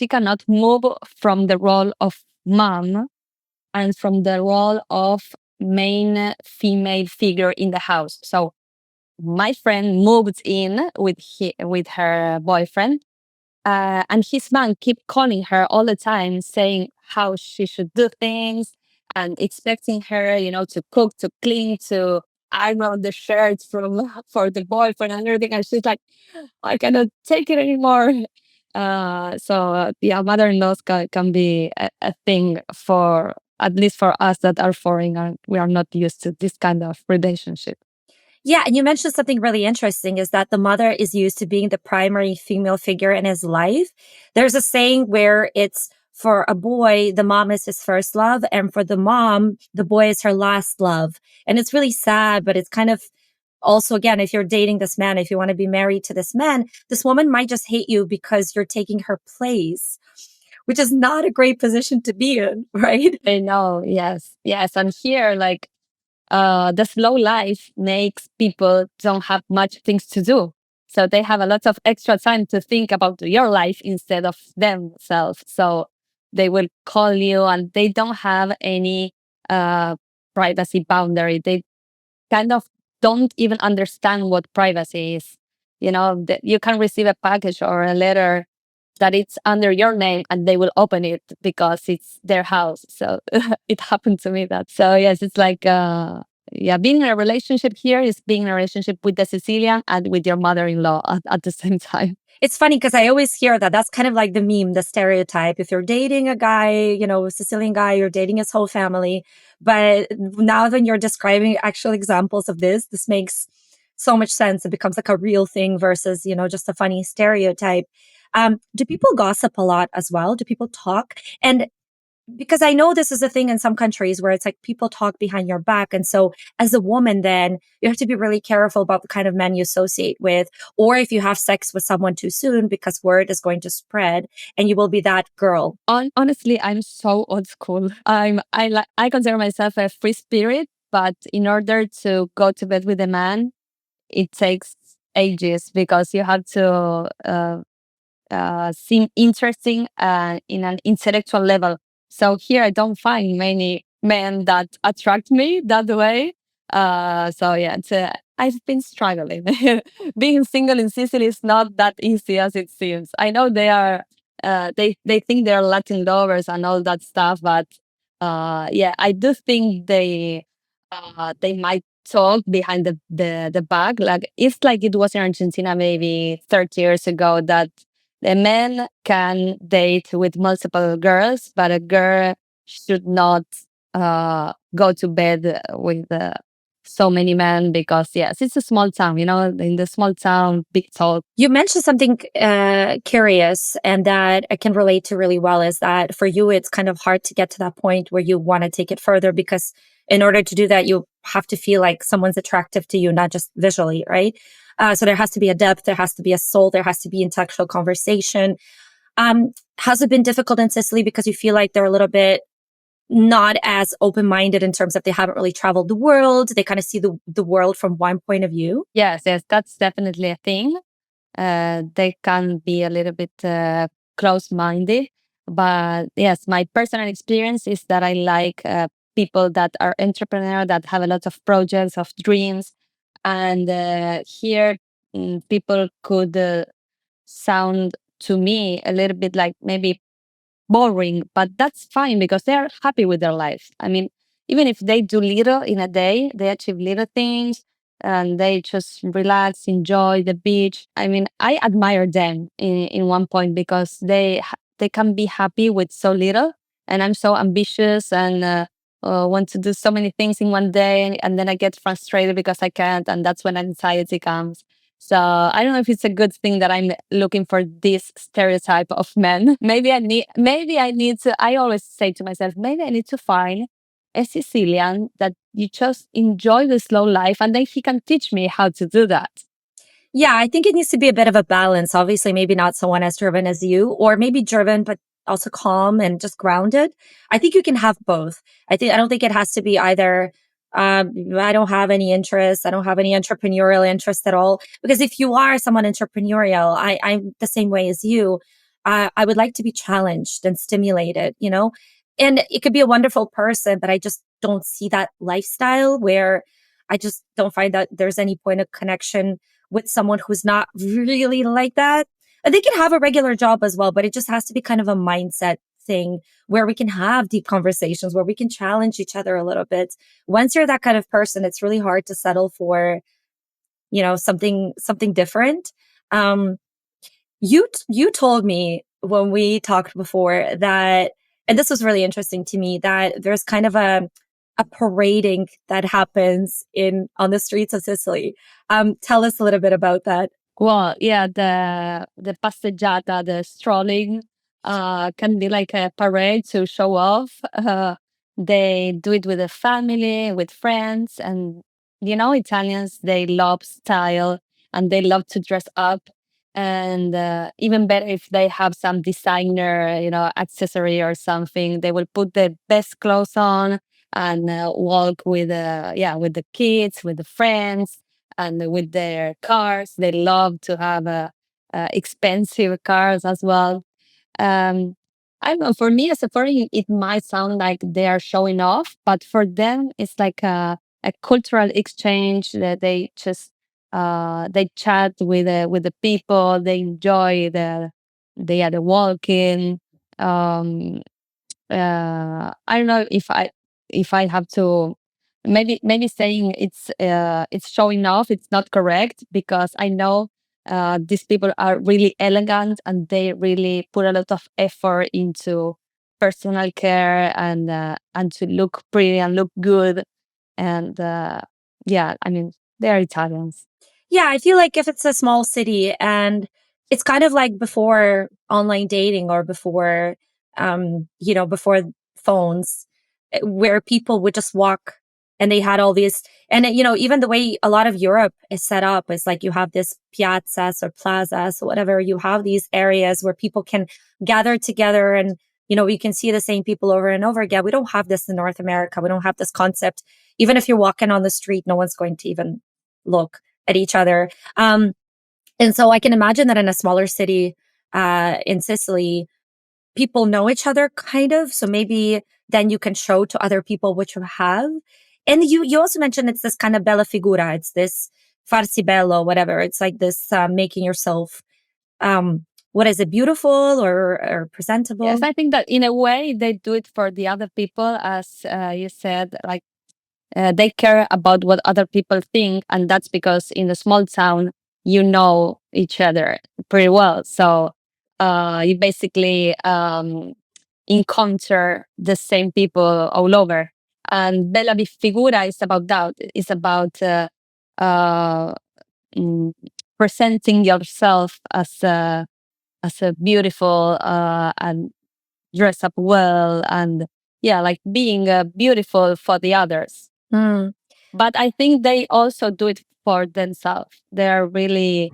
cannot move from the role of mom and from the role of main female figure in the house. So my friend moved in with with her boyfriend, and his man keep calling her all the time, saying how she should do things and expecting her, to cook, to clean, to iron the shirts from for the boyfriend and everything. And she's like, I cannot take it anymore. Yeah, mother-in-laws can be a thing for at least for us that are foreign and we are not used to this kind of relationship. Yeah, and you mentioned something really interesting is that the mother is used to being the primary female figure in his life. There's a saying where it's for a boy, the mom is his first love, and for the mom, the boy is her last love. And it's really sad, but it's kind of also, again, if you're dating this man, if you want to be married to this man, this woman might just hate you because you're taking her place, which is not a great position to be in, right? I know, yes, yes. And here, like, the slow life makes people don't have much things to do. So they have a lot of extra time to think about your life instead of themselves. So they will call you and they don't have any uh, privacy boundary. They kind of don't even understand what privacy is. That you can receive a package or a letter that it's under your name and they will open it because it's their house. So it happened to me that. So yes, it's like, yeah, being in a relationship here is being in a relationship with the Sicilian and with your mother-in-law at the same time. It's funny because I always hear that. That's kind of like the meme, the stereotype. If you're dating a guy, a Sicilian guy, you're dating his whole family. But now that you're describing actual examples of this makes so much sense. It becomes like a real thing versus, just a funny stereotype. Do people gossip a lot as well? Do people talk? And because I know this is a thing in some countries where it's like people talk behind your back. And so as a woman, then you have to be really careful about the kind of men you associate with, or if you have sex with someone too soon, because word is going to spread and you will be that girl. Honestly, I'm so old school. I consider myself a free spirit, but in order to go to bed with a man, it takes ages because you have to seem interesting in an intellectual level. So here I don't find many men that attract me that way. So yeah, I've been struggling. Being single in Sicily is not that easy as it seems. I know they are. They think they're Latin lovers and all that stuff, but yeah, I do think they might talk behind the back. Like it's like it was in Argentina maybe 30 years ago that the man can date with multiple girls, but a girl should not go to bed with so many men because, yes, it's a small town, in the small town, big talk. You mentioned something curious and that I can relate to really well is that for you, it's kind of hard to get to that point where you want to take it further because in order to do that, you have to feel like someone's attractive to you, not just visually, right? So there has to be a depth, there has to be a soul, there has to be intellectual conversation. Has it been difficult in Sicily because you feel like they're a little bit not as open-minded in terms of they haven't really traveled the world. They kind of see the world from one point of view. Yes, yes, that's definitely a thing. They can be a little bit close-minded, but yes, my personal experience is that I like people that are entrepreneur, that have a lot of projects, of dreams. And here, people could sound to me a little bit like maybe boring, but that's fine because they're happy with their life. I mean, even if they do little in a day, they achieve little things and they just relax, enjoy the beach. I mean, I admire them in one point because they can be happy with so little. And I'm so ambitious and want to do so many things in one day, and then I get frustrated because I can't, and that's when anxiety comes. So I don't know if it's a good thing that I'm looking for this stereotype of men. Maybe I need to, I always say to myself, maybe I need to find a Sicilian that you just enjoy the slow life and then he can teach me how to do that. Yeah, I think it needs to be a bit of a balance. Obviously, maybe not someone as driven as you, or maybe driven, but also calm and just grounded. I think you can have both. I don't think it has to be either. I don't have any interest. I don't have any entrepreneurial interest at all. Because if you are someone entrepreneurial, I'm the same way as you. I would like to be challenged and stimulated, you know? And it could be a wonderful person, but I just don't see that lifestyle where I just don't find that there's any point of connection with someone who's not really like that. And they can have a regular job as well, but it just has to be kind of a mindset thing where we can have deep conversations, where we can challenge each other a little bit. Once you're that kind of person, it's really hard to settle for, something different. Um, you told me when we talked before that, and this was really interesting to me, that there's kind of a parading that happens in on the streets of Sicily. Tell us a little bit about that. Well, yeah, the passeggiata, the strolling, can be like a parade to show off. They do it with a family, with friends, and Italians, they love style and they love to dress up. And even better if they have some designer, accessory or something, they will put the best clothes on and walk with, with the kids, with the friends and with their cars. They love to have expensive cars as well. Um, I don't know. For me as a foreign, it might sound like they are showing off, but for them, it's like a cultural exchange that they just they chat with the people. They enjoy they are walking. Um, I don't know if I have to maybe saying it's showing off. It's not correct because I know these people are really elegant and they really put a lot of effort into personal care and to look pretty and look good. And yeah, I mean they are Italians. Yeah, I feel like if it's a small city and it's kind of like before online dating or before, before phones, where people would just walk and they had all these, and even the way a lot of Europe is set up is like you have this piazzas or plazas or whatever. You have these areas where people can gather together and, we can see the same people over and over again. We don't have this in North America. We don't have this concept. Even if you're walking on the street, no one's going to even look at each other. And so I can imagine that in a smaller city in Sicily, people know each other kind of. So maybe then you can show to other people what you have. And you also mentioned it's this kind of bella figura. It's this farsi bello, whatever. It's like this making yourself, what is it, beautiful or Yes, presentable? I think that in a way they do it for the other people, as you said, like they care about what other people think, and that's because in a small town you know each other pretty well. So you basically encounter the same people all over. And Bella Figura is about that. It's about uh, mm, presenting yourself as a beautiful and dress up well and yeah, like being beautiful for the others. Hmm. But I think they also do it for themselves. They really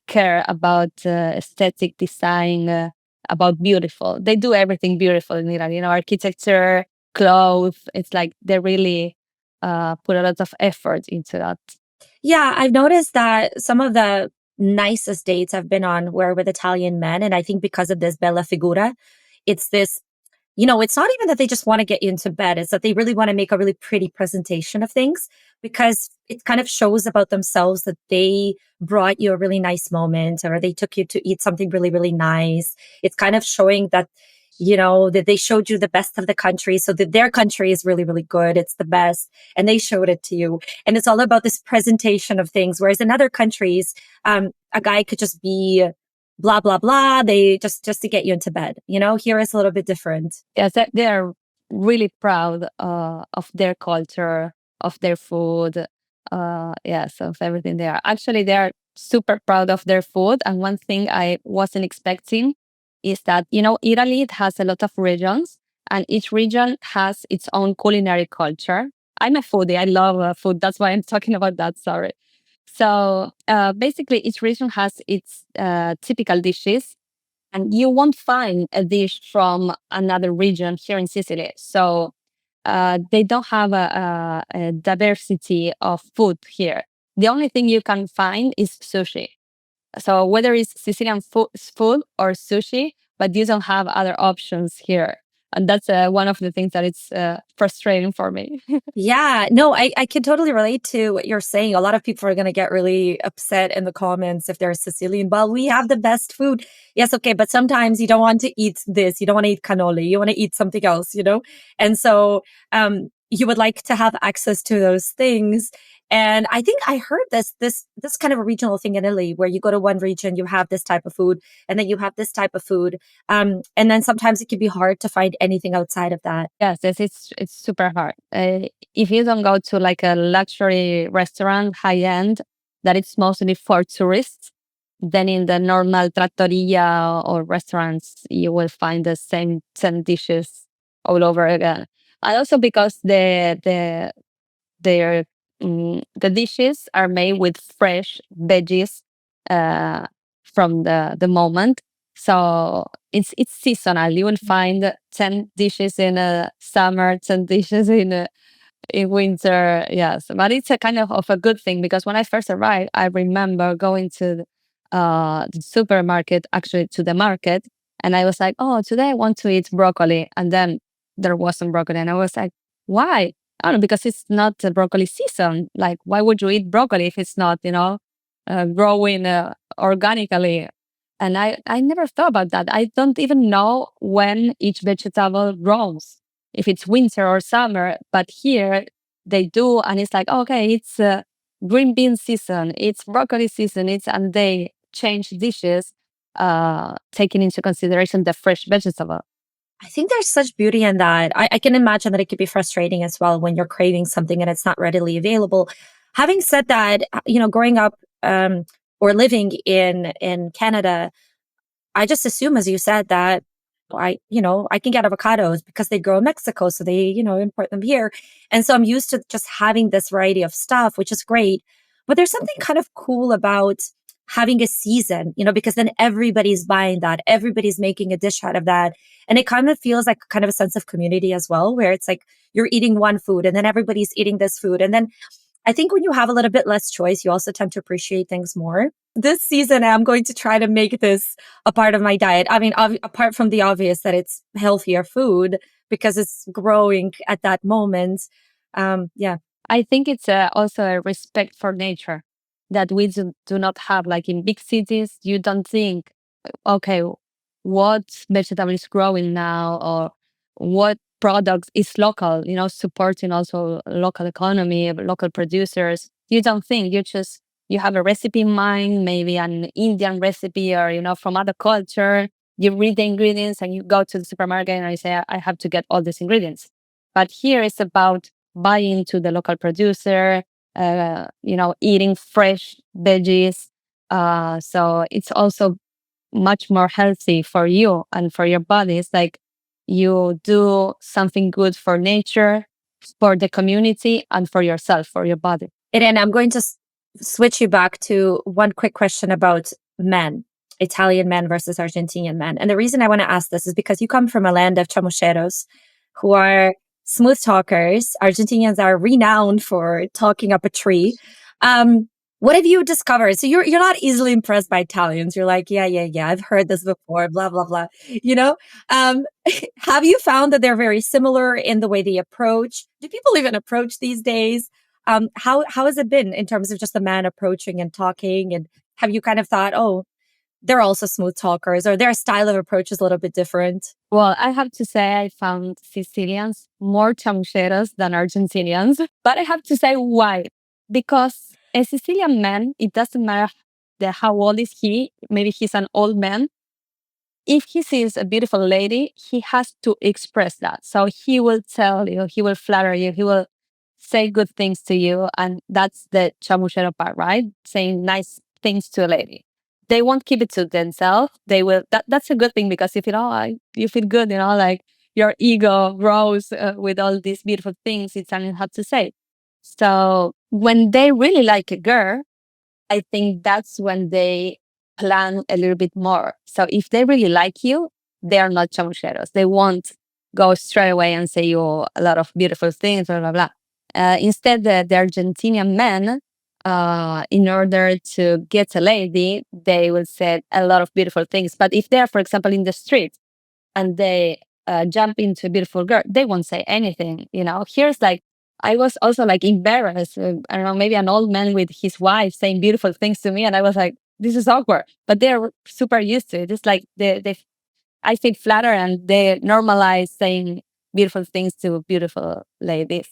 care about aesthetic design, about beautiful. They do everything beautiful in Iran. Architecture, clothes. It's like they really put a lot of effort into that. Yeah, I've noticed that some of the nicest dates I've been on were with Italian men. And I think because of this bella figura, it's this, it's not even that they just want to get you into bed, it's that they really want to make a really pretty presentation of things because it kind of shows about themselves that they brought you a really nice moment or they took you to eat something really, really nice. It's kind of showing that, that they showed you the best of the country so that their country is really, really good. It's the best. And they showed it to you. And it's all about this presentation of things. Whereas in other countries, a guy could just be blah blah blah, they just to get you into bed. Here is a little bit different. Yes, they are really proud of their culture, of their food, yes, of everything they are. Actually, they are super proud of their food. And one thing I wasn't expecting is that, Italy it has a lot of regions, and each region has its own culinary culture. I'm a foodie. I love food. That's why I'm talking about that. Sorry. So basically, each region has its typical dishes, and you won't find a dish from another region here in Sicily. So they don't have a diversity of food here. The only thing you can find is sushi. So whether it's Sicilian food or sushi, but you don't have other options here. And that's one of the things that it's frustrating for me. Yeah, no, I can totally relate to what you're saying. A lot of people are going to get really upset in the comments if they're Sicilian. Well, we have the best food. Yes, okay, but sometimes you don't want to eat this. You don't want to eat cannoli. You want to eat something else. And so you would like to have access to those things. And I think I heard this kind of a regional thing in Italy where you go to one region, you have this type of food, and then you have this type of food. And then sometimes it can be hard to find anything outside of that. Yes, it's super hard. If you don't go to like a luxury restaurant, high end, that it's mostly for tourists, then in the normal trattoria or restaurants, you will find the same 10 dishes all over again. And also because their the dishes are made with fresh veggies uh, from the moment. So it's seasonal. You will find 10 dishes in a summer, 10 dishes in winter. Yes, but it's a kind of a good thing because when I first arrived, I remember going to the supermarket, actually to the market, and I was like, "Oh, today I want to eat broccoli," and then there wasn't broccoli, and I was like, "Why?" I don't know, because it's not the broccoli season. Like, why would you eat broccoli if it's not, growing organically? And I never thought about that. I don't even know when each vegetable grows, if it's winter or summer. But here they do, and it's like, okay, it's green bean season, it's broccoli season, and they change dishes, taking into consideration the fresh vegetable. I think there's such beauty in that. I can imagine that it could be frustrating as well when you're craving something and it's not readily available. Having said that, growing up or living in Canada, I just assume, as you said, that I can get avocados because they grow in Mexico. So they, import them here. And so I'm used to just having this variety of stuff, which is great. But there's something kind of cool about having a season, because then everybody's buying that. Everybody's making a dish out of that. And it kind of feels like kind of a sense of community as well, where it's like you're eating one food and then everybody's eating this food. And then I think when you have a little bit less choice, you also tend to appreciate things more. This season, I'm going to try to make this a part of my diet. I mean, apart from the obvious that it's healthier food because it's growing at that moment. Yeah. I think it's also a respect for nature that we do not have. Like in big cities, you don't think, okay, what vegetable is growing now or what products is local, supporting also local economy, local producers. You don't think, you have a recipe in mind, maybe an Indian recipe or, from other culture. You read the ingredients and you go to the supermarket and you say, I have to get all these ingredients. But here it's about buying to the local producer, eating fresh veggies. So it's also much more healthy for you and for your body. It's like you do something good for nature, for the community, and for yourself, for your body. Irene, I'm going to switch you back to one quick question about men, Italian men versus Argentinian men. And the reason I want to ask this is because you come from a land of chamucheros who are smooth talkers. Argentinians are renowned for talking up a tree. What have you discovered? So you're not easily impressed by Italians. You're like, yeah, yeah, yeah, I've heard this before, blah, blah, blah. You know? Um, have you found that they're very similar in the way they approach? Do people even approach these days? How has it been in terms of just the man approaching and talking? And have you kind of thought, oh, they're also smooth talkers, or their style of approach is a little bit different? Well, I have to say I found Sicilians more chamucheros than Argentinians. But I have to say why. Because a Sicilian man, it doesn't matter how old is he, maybe he's an old man. If he sees a beautiful lady, he has to express that. So he will tell you, he will flatter you, he will say good things to you. And that's the chamuchero part, right? Saying nice things to a lady. They won't keep it to themselves. They will, that's a good thing because if you feel good, like your ego grows with all these beautiful things Italians have to say. So when they really like a girl, I think that's when they plan a little bit more. So if they really like you, they are not chamucheros. They won't go straight away and say you a lot of beautiful things, blah, blah, blah. Instead, the Argentinian men, in order to get a lady, they will say a lot of beautiful things. But if they're, for example, in the street and they jump into a beautiful girl, they won't say anything. Here's like, I was also like embarrassed. I don't know, maybe an old man with his wife saying beautiful things to me, and I was like, this is awkward. But they're super used to it. It's like I feel flattered, and they normalize saying beautiful things to beautiful ladies.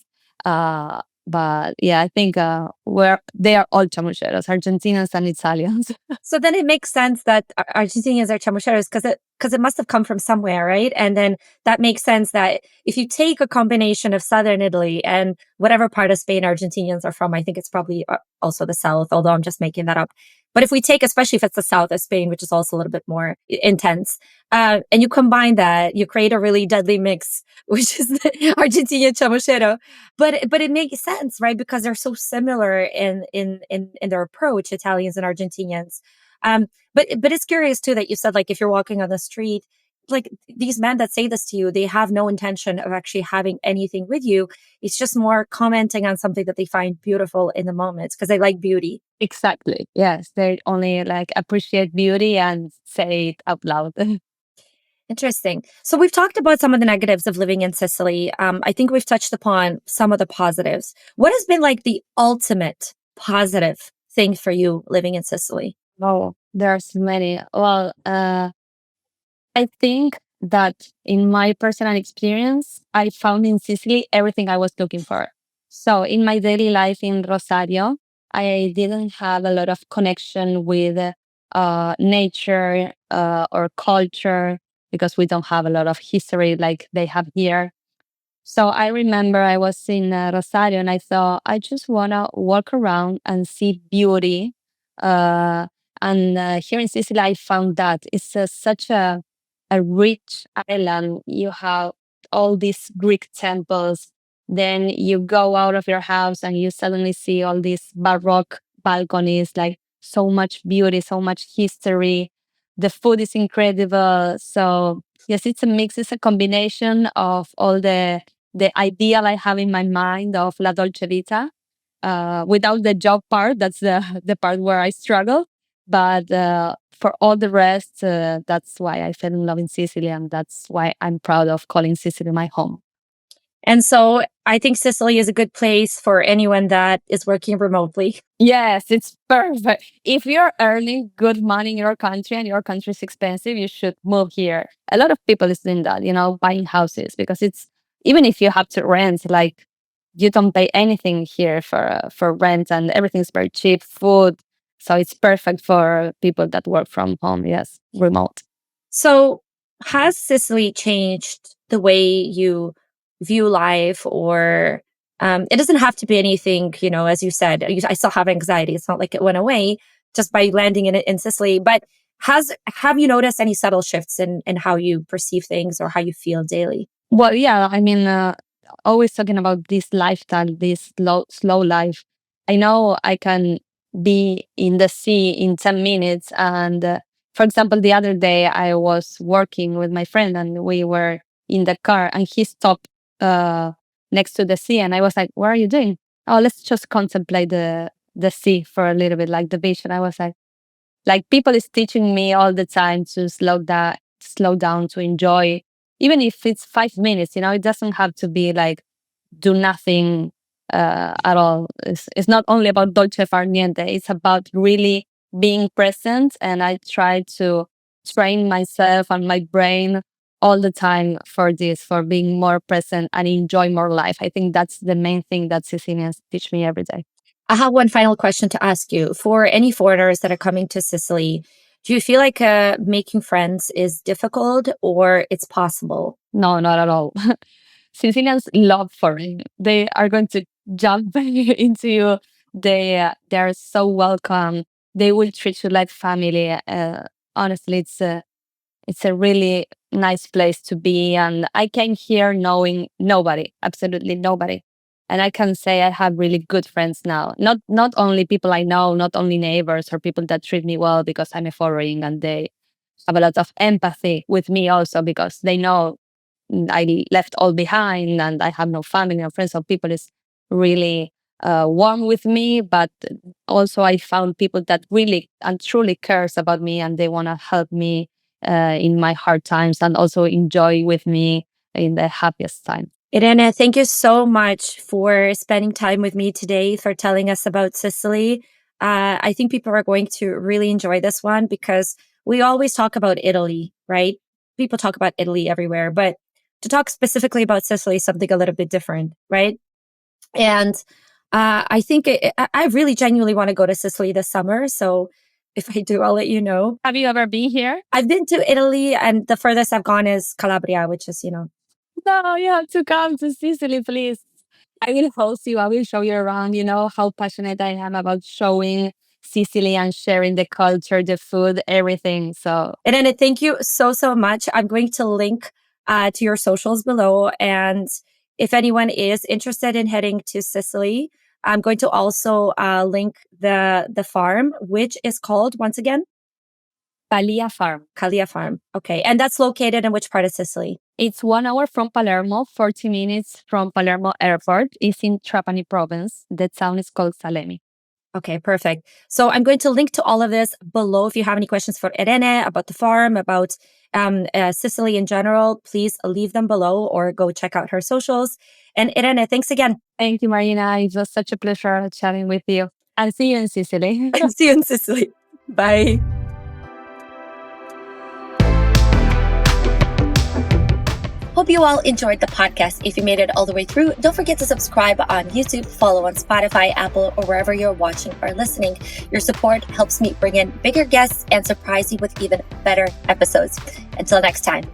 But yeah, I think they are all chamucheros, Argentinians and Italians. So then it makes sense that Argentinians are chamucheros because it must have come from somewhere, right? And then that makes sense that if you take a combination of southern Italy and whatever part of Spain Argentinians are from, I think it's probably also the south, although I'm just making that up. But if we take, especially if it's the south of Spain, which is also a little bit more intense, and you combine that, you create a really deadly mix, which is the Argentinian chamuchero. But it makes sense, right? Because they're so similar in their approach, Italians and Argentinians. But it's curious too that you said, like, if you're walking on the street, like these men that say this to you, they have no intention of actually having anything with you. It's just more commenting on something that they find beautiful in the moment because they like beauty. Exactly. Yes, they only like appreciate beauty and say it out loud. Interesting. So we've talked about some of the negatives of living in Sicily. I think we've touched upon some of the positives. What has been like the ultimate positive thing for you living in Sicily? Oh, there's many. Well, I think that in my personal experience, I found in Sicily everything I was looking for. So in my daily life in Rosario, I didn't have a lot of connection with nature or culture because we don't have a lot of history like they have here. So I remember I was in Rosario and I thought, I just want to walk around and see beauty. Uh, and here in Sicily, I found that it's such a rich island. You have all these Greek temples. Then you go out of your house and you suddenly see all these Baroque balconies, like so much beauty, so much history. The food is incredible. So, yes, it's a mix, it's a combination of all the ideal I have in my mind of La Dolce Vita, without the job part. That's the part where I struggle. But for all the rest, that's why I fell in love in Sicily, and that's why I'm proud of calling Sicily my home. And so I think Sicily is a good place for anyone that is working remotely. Yes, it's perfect. If you're earning good money in your country and your country is expensive, you should move here. A lot of people is doing that, buying houses because it's even if you have to rent, like you don't pay anything here for rent and everything's very cheap, food. So it's perfect for people that work from home. Yes, remote. So has Sicily changed the way you view life or it doesn't have to be anything, as you said, I still have anxiety. It's not like it went away just by landing in Sicily, but have you noticed any subtle shifts in how you perceive things or how you feel daily? Well, yeah, I mean, always talking about this lifestyle, this slow life. I know I can be in the sea in 10 minutes. And for example, the other day I was working with my friend and we were in the car and he stopped uh, next to the sea. And I was like, what are you doing? Oh, let's just contemplate the sea for a little bit, like the beach. And I was like people is teaching me all the time to slow down, to enjoy, even if it's 5 minutes. It doesn't have to be like do nothing at all. It's not only about dolce far niente. It's about really being present, and I try to train myself and my brain all the time for this, for being more present and enjoy more life. I think that's the main thing that Sicilians teach me every day. I have one final question to ask you. For any foreigners that are coming to Sicily, do you feel like making friends is difficult or it's possible? No, not at all. Sicilians love foreign. They are going to jump into you. They are so welcome. They will treat you like family. Honestly, it's a really nice place to be, and I came here knowing nobody, absolutely nobody, and I can say I have really good friends now. Not only people I know, not only neighbors or people that treat me well because I'm a foreign, and they have a lot of empathy with me also because they know I left all behind and I have no family or friends. So people is really warm with me, but also I found people that really and truly cares about me, and they want to help me in my hard times and also enjoy with me in the happiest time. Irene, thank you so much for spending time with me today, for telling us about Sicily. I think people are going to really enjoy this one because we always talk about Italy, right? People talk about Italy everywhere, but to talk specifically about Sicily is something a little bit different, right? And I think I really genuinely want to go to Sicily this summer. So if I do, I'll let you know. Have you ever been here? I've been to Italy, and the furthest I've gone is Calabria, which is, No, you have to come to Sicily, please. I will host you. I will show you around. You know how passionate I am about showing Sicily and sharing the culture, the food, everything. So Irene, thank you so, so much. I'm going to link to your socials below. And if anyone is interested in heading to Sicily, I'm going to also link the farm, which is called, once again, Palia Farm. Calia Farm. Okay. And that's located in which part of Sicily? It's 1 hour from Palermo, 40 minutes from Palermo Airport. It's in Trapani province. The town is called Salemi. Okay, perfect. So I'm going to link to all of this below. If you have any questions for Irene about the farm, about Sicily in general, please leave them below or go check out her socials. And Irene, thanks again. Thank you, Marina. It was such a pleasure chatting with you. I'll see you in Sicily. See you in Sicily. Bye. Hope you all enjoyed the podcast. If you made it all the way through, don't forget to subscribe on YouTube, follow on Spotify, Apple, or wherever you're watching or listening. Your support helps me bring in bigger guests and surprise you with even better episodes. Until next time.